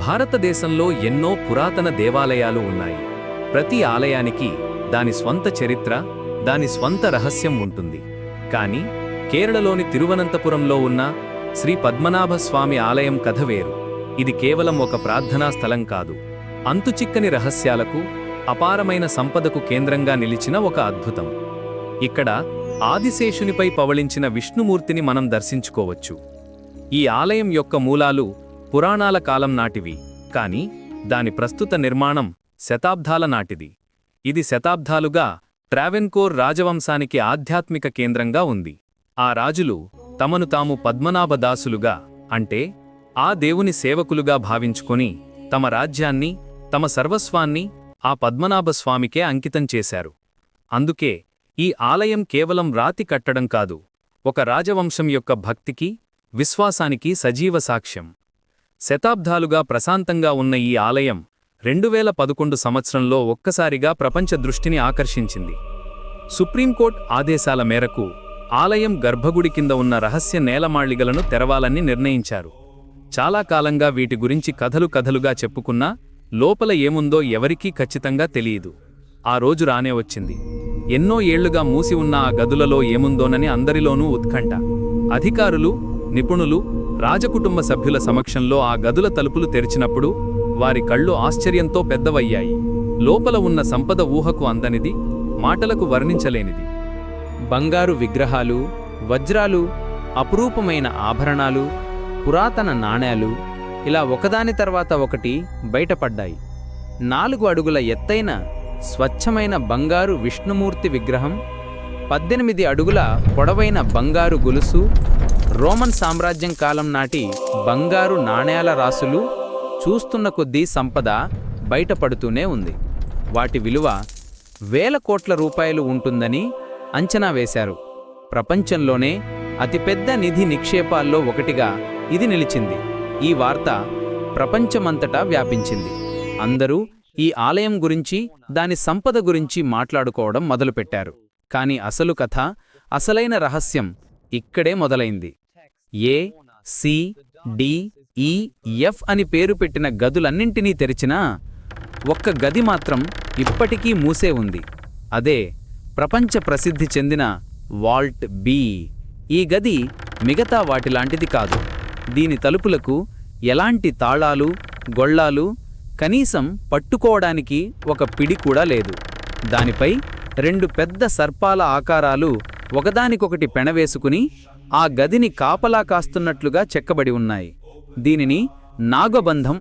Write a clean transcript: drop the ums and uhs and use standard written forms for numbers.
భారతదేశంలో ఎన్నో పురాతన దేవాలయాలు ఉన్నాయి. ప్రతి ఆలయానికి దాని స్వంత చరిత్ర, దాని స్వంత రహస్యం ఉంటుంది. కానీ కేరళలోని తిరువనంతపురంలో ఉన్న శ్రీ పద్మనాభ స్వామి ఆలయం కథ వేరు. ఇది కేవలం ఒక ప్రార్థనా స్థలం కాదు, అంతుచిక్కని రహస్యాలకు, అపారమైన సంపదకు కేంద్రంగా నిలిచిన ఒక అద్భుతం. ఇక్కడ ఆదిశేషునిపై పవళించిన విష్ణుమూర్తిని మనం దర్శించుకోవచ్చు. ఈ ఆలయం యొక్క మూలాలు పురాణాల కాలం నాటివి, కాని దాని ప్రస్తుత నిర్మాణం శతాబ్దాల నాటిది. ఇది శతాబ్దాలుగా ట్రావెన్కోర్ రాజవంశానికి ఆధ్యాత్మిక కేంద్రంగా ఉంది. ఆ రాజులు తమను తాము పద్మనాభదాసులుగా, అంటే ఆ దేవుని సేవకులుగా భావించుకొని తమ రాజ్యాన్ని, తమ సర్వస్వాన్ని ఆ పద్మనాభస్వామికే అంకితం చేశారు. అందుకే ఈ ఆలయం కేవలం రాతి కట్టడం కాదు, ఒక రాజవంశం యొక్క భక్తికి, విశ్వాసానికి సజీవ సాక్ష్యం. శతాబ్దాలుగా ప్రశాంతంగా ఉన్న ఈ ఆలయం 2011 సంవత్సరంలో ఒక్కసారిగా ప్రపంచ దృష్టిని ఆకర్షించింది. సుప్రీంకోర్టు ఆదేశాల మేరకు ఆలయం గర్భగుడి కింద ఉన్న రహస్య నేలమాళిగలను తెరవాలని నిర్ణయించారు. చాలా కాలంగా వీటి గురించి కథలుగా చెప్పుకున్నా లోపల ఏముందో ఎవరికీ ఖచ్చితంగా తెలియదు. ఆ రోజు రానే వచ్చింది. ఎన్నో ఏళ్లుగా మూసి ఉన్న ఆ గదులలో ఏముందోనని అందరిలోనూ ఉత్కంఠ. అధికారులు, నిపుణులు, రాజకుటుంబ సభ్యుల సమక్షంలో ఆ గదుల తలుపులు తెరిచినప్పుడు వారి కళ్ళు ఆశ్చర్యంతో పెద్దవయ్యాయి. లోపల ఉన్న సంపద ఊహకు అందనిది, మాటలకు వర్ణించలేనిది. బంగారు విగ్రహాలు, వజ్రాలు, అపురూపమైన ఆభరణాలు, పురాతన నాణేలు ఇలా ఒకదాని తర్వాత ఒకటి బయటపడ్డాయి. 4 అడుగుల ఎత్తైన స్వచ్ఛమైన బంగారు విష్ణుమూర్తి విగ్రహం, 18 అడుగుల పొడవైన బంగారు గొలుసు, రోమన్ సామ్రాజ్యం కాలం నాటి బంగారు నాణేల రాసులు, చూస్తున్న కొద్దీ సంపద బయటపడుతూనే ఉంది. వాటి విలువ వేల కోట్ల రూపాయలు ఉంటుందని అంచనా వేశారు. ప్రపంచంలోనే అతిపెద్ద నిధి నిక్షేపాల్లో ఒకటిగా ఇది నిలిచింది. ఈ వార్త ప్రపంచమంతటా వ్యాపించింది. అందరూ ఈ ఆలయం గురించి, దాని సంపద గురించి మాట్లాడుకోవడం మొదలుపెట్టారు. కాని అసలు కథ, అసలైన రహస్యం ఇక్కడే మొదలైంది. ఏ, సి, డి, ఈ, ఎఫ్ అని పేరు పెట్టిన గదులన్నింటినీ తెరిచినా ఒక్క గది మాత్రం ఇప్పటికీ మూసే ఉంది. అదే ప్రపంచ ప్రసిద్ధి చెందిన వాల్ట్ బి. ఈ గది మిగతా వాటిలాంటిది కాదు. దీని తలుపులకు ఎలాంటి తాళాలు, గొళ్ళాలు, కనీసం పట్టుకోవడానికి ఒక పిడి కూడా లేదు. దానిపై 2 పెద్ద సర్పాల ఆకారాలు ఒకదానికొకటి పెనవేసుకుని ఆ గదిని కాపలా కాస్తున్నట్లుగా చెక్కబడి ఉన్నాయి. దీనిని నాగబంధం